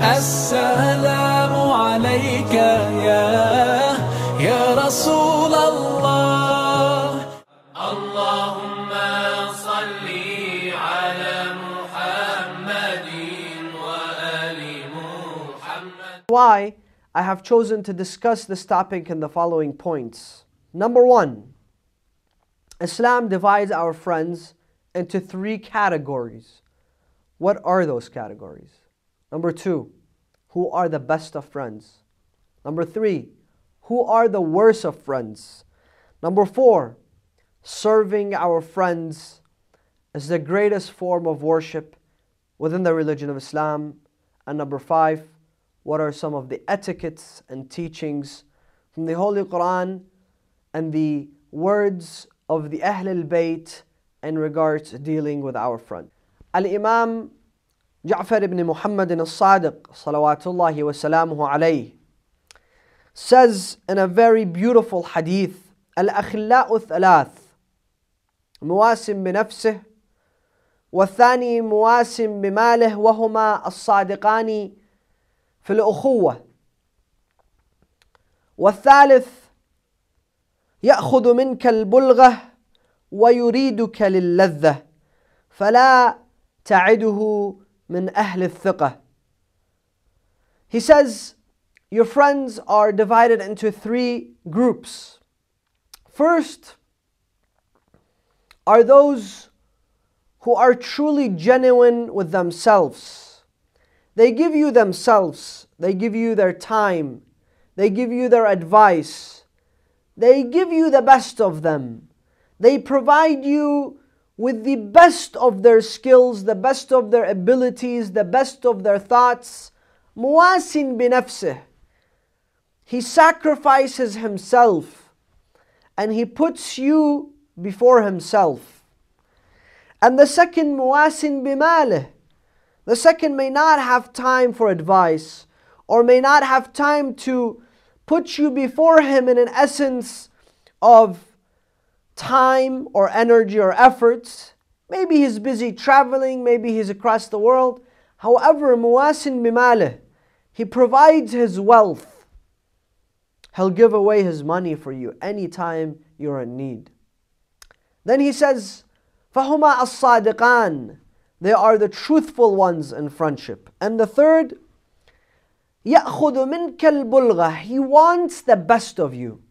السلام عليك يا رسول الله. اللهم صل على محمد وآل محمد. Why I have chosen to discuss this topic in the following points. Number one, Islam divides our friends into three categories. What are those categories? Number two, who are the best of friends? Number three, who are the worst of friends? Number four, serving our friends is the greatest form of worship within the religion of Islam. And number five, what are some of the etiquettes and teachings from the Holy Quran and the words of the Ahl al-Bayt in regards to dealing with our friend. Al-Imam Ja'far ibn Muhammad al-Sadiq salawatullahi wa salamuhu alayhi says in a very beautiful hadith, Al-Akhila'u thalath, muwasim binafsih, والثاني مواسم بماله وهما الصادقان في الأخوة والثالث يأخذ منك البلغة ويريدك للذة فلا تعده من أهل الثقة. He says, your friends are divided into three groups. First are those who are truly genuine with themselves. They give you themselves, they give you their time, they give you their advice, they give you the best of them. They provide you with the best of their skills, the best of their abilities, the best of their thoughts. Muwasin binafsih. He sacrifices himself and he puts you before himself. And the second, muwasin bimalih. The second may not have time for advice or may not have time to put you before him in an essence of time or energy or efforts. Maybe he's busy traveling, maybe he's across the world. However, muwasin bimalih, he provides his wealth. He'll give away his money for you anytime you're in need. Then he says, فَهُمَا الصَّادِقَانِ, they are the truthful ones in friendship. And the third, يَأْخُذُ مِنْكَ الْبُلْغَةِ, he wants the best of you.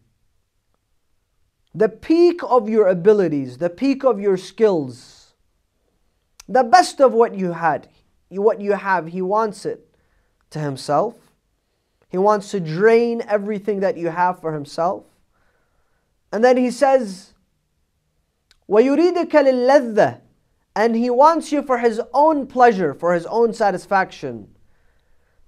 The peak of your abilities, the peak of your skills, the best of what you have, he wants it to himself. He wants to drain everything that you have for himself. And then he says, وَيُرِيدُكَ لِلَّذَّةِ, and he wants you for his own pleasure, for his own satisfaction.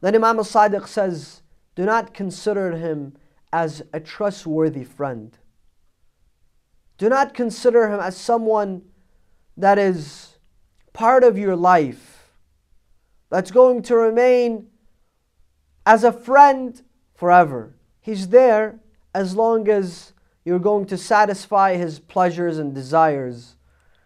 Then Imam al-Sadiq says, do not consider him as a trustworthy friend. Do not consider him as someone that is part of your life, that's going to remain as a friend forever. He's there as long as you're going to satisfy his pleasures and desires.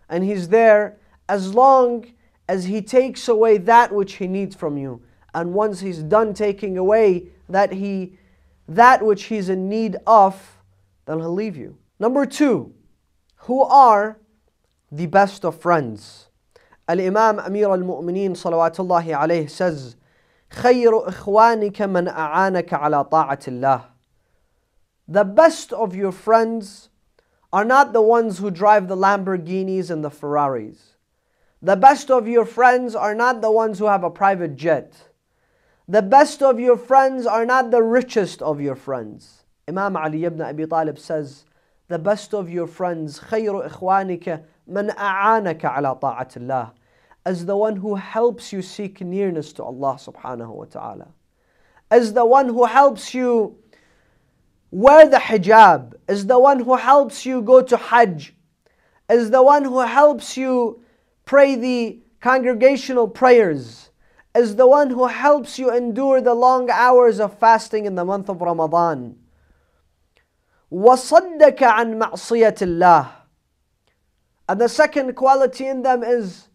And he's there as long as he takes away that which he needs from you. And once he's done taking away that which he's in need of, then he'll leave you. Number two, who are the best of friends? Al-Imam Amir al-Mu'mineen salawatullahi alayhi says, خَيْرُ إِخْوَانِكَ مَنْ أَعَانَكَ عَلَى طَاعَةِ اللَّهِ. The best of your friends are not the ones who drive the Lamborghinis and the Ferraris. The best of your friends are not the ones who have a private jet. The best of your friends are not the richest of your friends. Imam Ali ibn Abi Talib says, the best of your friends, خَيْرُ إِخْوَانِكَ مَنْ أَعَانَكَ عَلَى طَاعَةِ اللَّهِ, as the one who helps you seek nearness to Allah subhanahu wa ta'ala. As the one who helps you wear the hijab. As the one who helps you go to Hajj. As the one who helps you pray the congregational prayers. As the one who helps you endure the long hours of fasting in the month of Ramadan. وَصَدَّكَ عَنْ مَعْصِيَةِ اللَّهِ. And the second quality in them is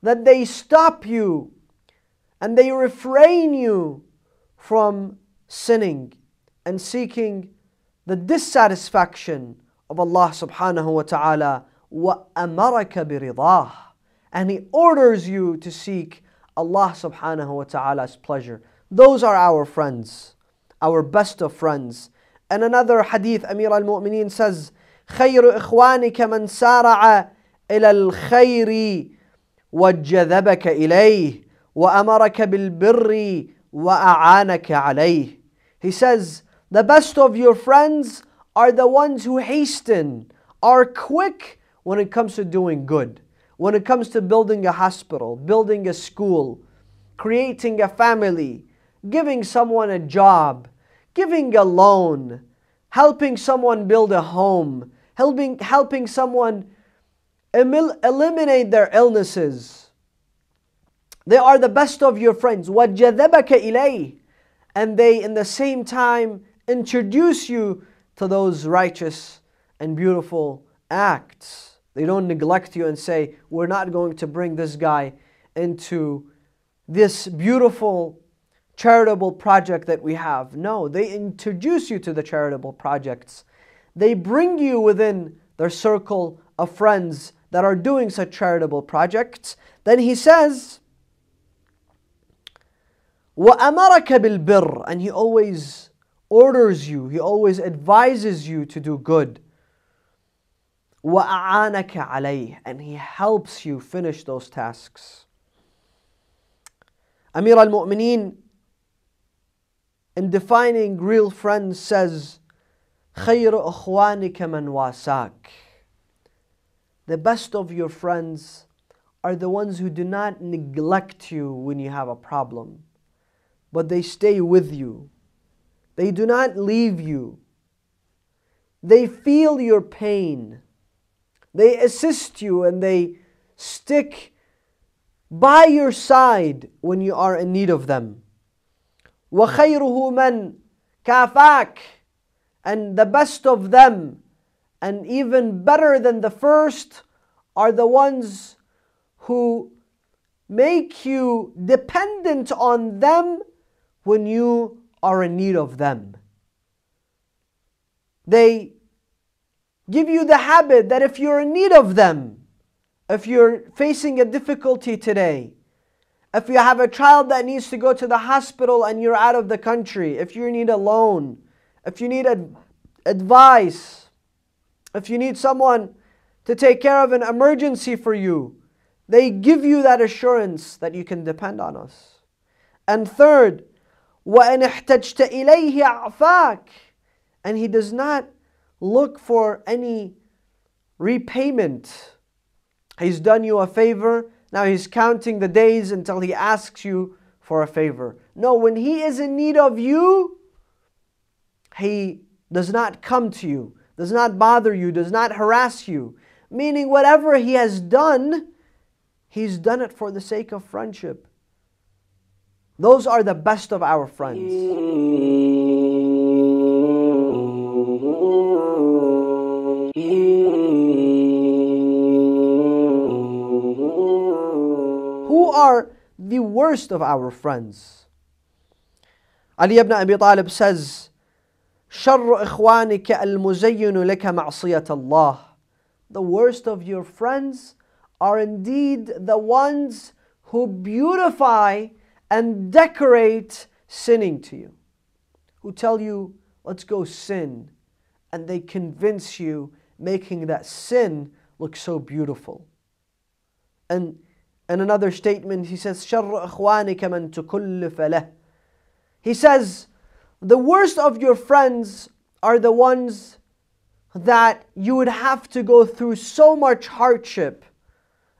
that they stop you and they refrain you from sinning and seeking the dissatisfaction of Allah subhanahu wa ta'ala. وَأَمَرَكَ بِرِضَاهِ, and He orders you to seek Allah subhanahu wa ta'ala's pleasure. Those are our friends, our best of friends. And another hadith, Amir al-Mu'mineen says, خَيْرُ إِخْوَانِكَ مَنْ سَارَعَ إِلَى الْخَيْرِ وَجَّذَبَكَ إِلَيْهِ وَأَمَرَكَ بِالْبِرِّ وَأَعَانَكَ عَلَيْهِ. He says, the best of your friends are the ones who hasten, are quick when it comes to doing good. When it comes to building a hospital, building a school, creating a family, giving someone a job, giving a loan, helping someone build a home, helping someone eliminate their illnesses. They are the best of your friends. وَجَذَبَكَ إِلَيْهِ, and they in the same time introduce you to those righteous and beautiful acts. They don't neglect you and say, we're not going to bring this guy into this beautiful charitable project that we have. No, they introduce you to the charitable projects. They bring you within their circle of friends that are doing such charitable projects. Then he says, وَأَمَرَكَ بِالْبِرِّ, and He always orders you, He always advises you to do good. وَأَعَانَكَ عَلَيْهِ, and He helps you finish those tasks. Amir al-Mu'mineen, in defining real friends, says, خَيْرُ أَخْوَانِكَ مَنْ وَاسَاكَ. The best of your friends are the ones who do not neglect you when you have a problem, but they stay with you. They do not leave you. They feel your pain. They assist you and they stick by your side when you are in need of them. وَخَيْرُهُ مَنْ كَافَاكَ, and the best of them, and even better than the first, are the ones who make you dependent on them when you are in need of them. They give you the habit that if you're in need of them, if you're facing a difficulty today, if you have a child that needs to go to the hospital and you're out of the country, if you need a loan, if you need advice, if you need someone to take care of an emergency for you, they give you that assurance that you can depend on us. And third, وَإِنْ احْتَجْتَ إِلَيْهِ أَعْفَاكَ, and He does not look for any repayment. He's done you a favor, now He's counting the days until He asks you for a favor. No, when He is in need of you, He does not come to you, does not bother you, does not harass you. Meaning whatever He has done, He's done it for the sake of friendship. Those are the best of our friends. Who are the worst of our friends? Ali ibn Abi Talib says, شَرُّ إِخْوَانِكَ الْمُزَيِّنُ لَكَ مَعْصِيَةَ اللَّهِ. The worst of your friends are indeed the ones who beautify and decorate sinning to you. Who tell you, let's go sin. And they convince you, making that sin look so beautiful. And in another statement, he says, شَرُّ إِخْوَانِكَ مَنْ تُكُلِّفَ لَهُ. He says, the worst of your friends are the ones that you would have to go through so much hardship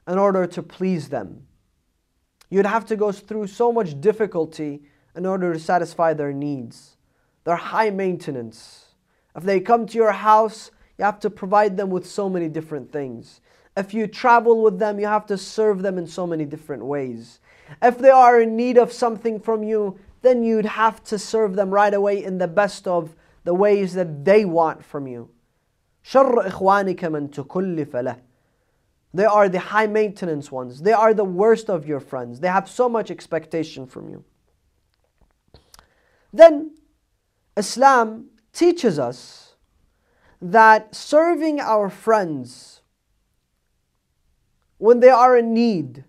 in order to please them. You'd have to go through so much difficulty in order to satisfy their needs. They're high maintenance. If they come to your house, you have to provide them with so many different things. If you travel with them, you have to serve them in so many different ways. If they are in need of something from you, then you'd have to serve them right away in the best of the ways that they want from you. شَرُّ إِخْوَانِكَ مَنْ تُكُلِّفَ لَهُ. They are the high maintenance ones. They are the worst of your friends. They have so much expectation from you. Then Islam teaches us that serving our friends when they are in need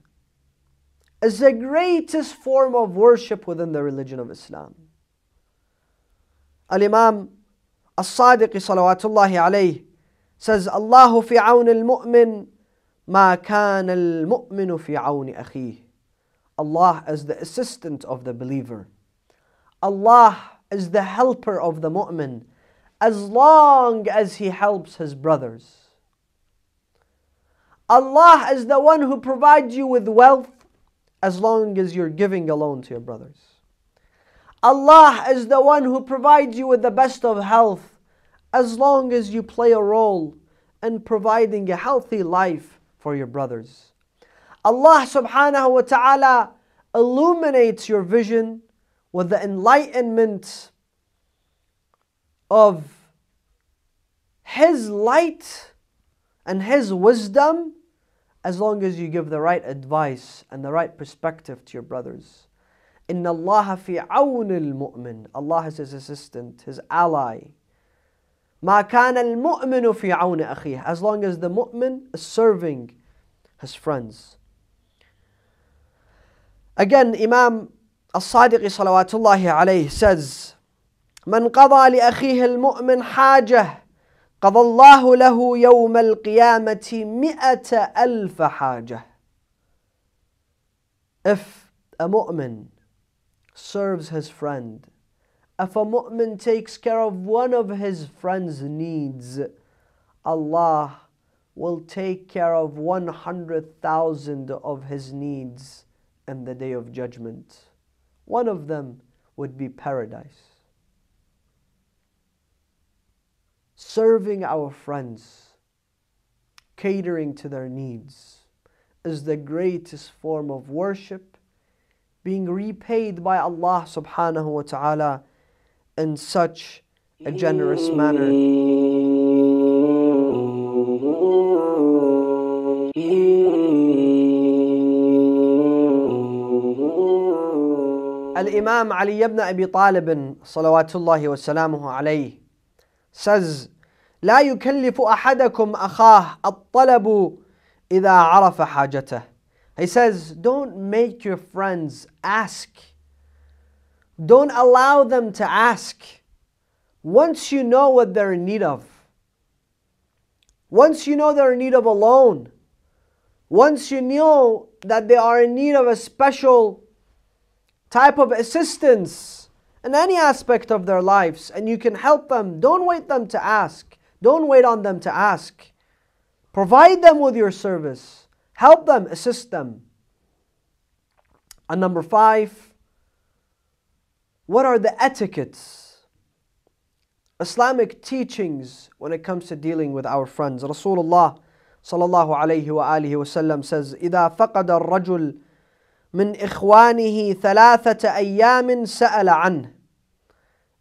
is the greatest form of worship within the religion of Islam. Al-Imam As-Sadiq salawatullahi alayhi says, Allahu fi awn al-mu'min ma kana al-mu'minu fi awn akhihi. Allah is the assistant of the believer. Allah is the helper of the mu'min as long as he helps his brothers. Allah is the one who provides you with wealth as long as you're giving a loan to your brothers. Allah is the one who provides you with the best of health as long as you play a role in providing a healthy life for your brothers. Allah subhanahu wa ta'ala illuminates your vision with the enlightenment of His light and His wisdom as long as you give the right advice and the right perspective to your brothers. Inna Allah fi awn al-mu'min. Allah is his assistant, his ally. Ma kana al-mu'minu fi awn akhihi. As long as the mu'min is serving his friends. Again, Imam As-Sadiq salawatullahi alayhi says, Man qada li akhihi al-mu'min hajah, قضى الله له يوم القيامة 100,000 حاجة. If a mu'min serves his friend, if a mu'min takes care of one of his friend's needs, Allah will take care of 100,000 of his needs in the day of judgment. One of them would be paradise. Serving our friends, catering to their needs, is the greatest form of worship, being repaid by Allah subhanahu wa ta'ala in such a generous manner. Al-Imam Ali ibn Abi Talib salawatullahi wa salamuhu alayhi says, لا يكلف أحدكم أخاه الطلب إذا عرف حاجته. He says, don't make your friends ask. Don't allow them to ask. Once you know what they're in need of, once you know they're in need of a loan, once you know that they are in need of a special type of assistance in any aspect of their lives, and you can help them, don't wait them to ask. Don't wait on them to ask. Provide them with your service. Help them, assist them. And number 5, what are the etiquettes, Islamic teachings when it comes to dealing with our friends? Rasulullah sallallahu alayhi wa alihi wa sallam says, إِذَا فَقَدَ الرَّجُلُ مِنْ إِخْوَانِهِ 3 أَيَّامٍ سَأَلَ عَنْهُ.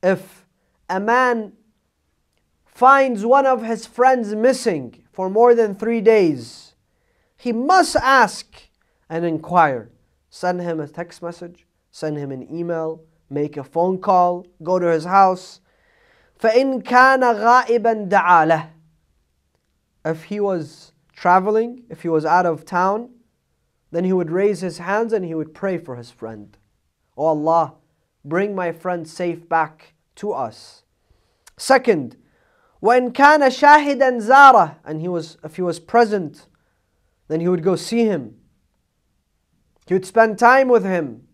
If a man finds one of his friends missing for more than 3 days, he must ask and inquire. Send him a text message, send him an email, make a phone call, go to his house. فَإِنْ كَانَ غَائِبًا دَعَا لَهُ. If he was traveling, if he was out of town, then he would raise his hands and he would pray for his friend. Oh Allah, bring my friend safe back to us. Second, وَإِنْ كَانَ شَاهِدًا زَارَهُ. And if he was present, then he would go see him. He would spend time with him.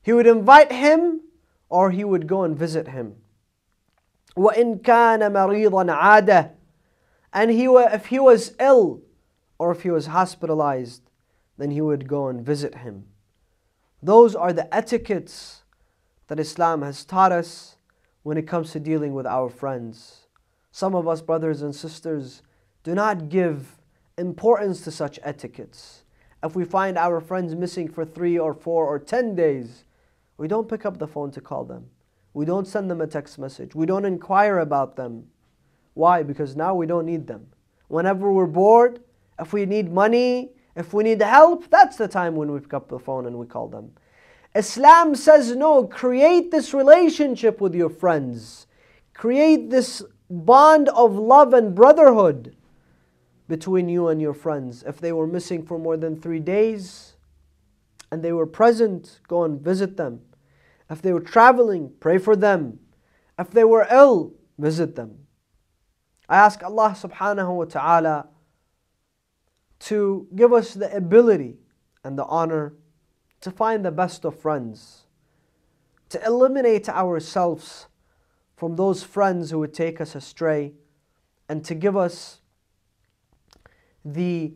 He would invite him, or he would go and visit him. وَإِنْ كَانَ مَرِيضًا عَادَهُ. And if he was ill, or if he was hospitalized, then he would go and visit him. Those are the etiquettes that Islam has taught us when it comes to dealing with our friends. Some of us, brothers and sisters, do not give importance to such etiquettes. If we find our friends missing for 3 or 4 or 10 days, we don't pick up the phone to call them. We don't send them a text message. We don't inquire about them. Why? Because now we don't need them. Whenever we're bored If we need money, if we need help, that's the time when we pick up the phone and we call them. Islam says no, create this relationship with your friends. Create this bond of love and brotherhood between you and your friends. If they were missing for more than 3 days and they were present, go and visit them. If they were traveling, pray for them. If they were ill, visit them. I ask Allah subhanahu wa ta'ala to give us the ability and the honor to find the best of friends, to eliminate ourselves from those friends who would take us astray, and to give us the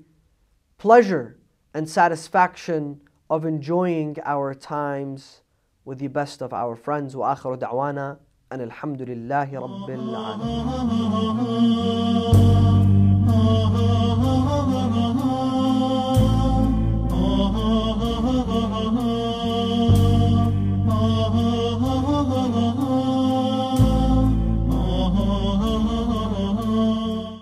pleasure and satisfaction of enjoying our times with the best of our friends. Wa akhiru da'wana an alhamdulillahi rabbil alamin.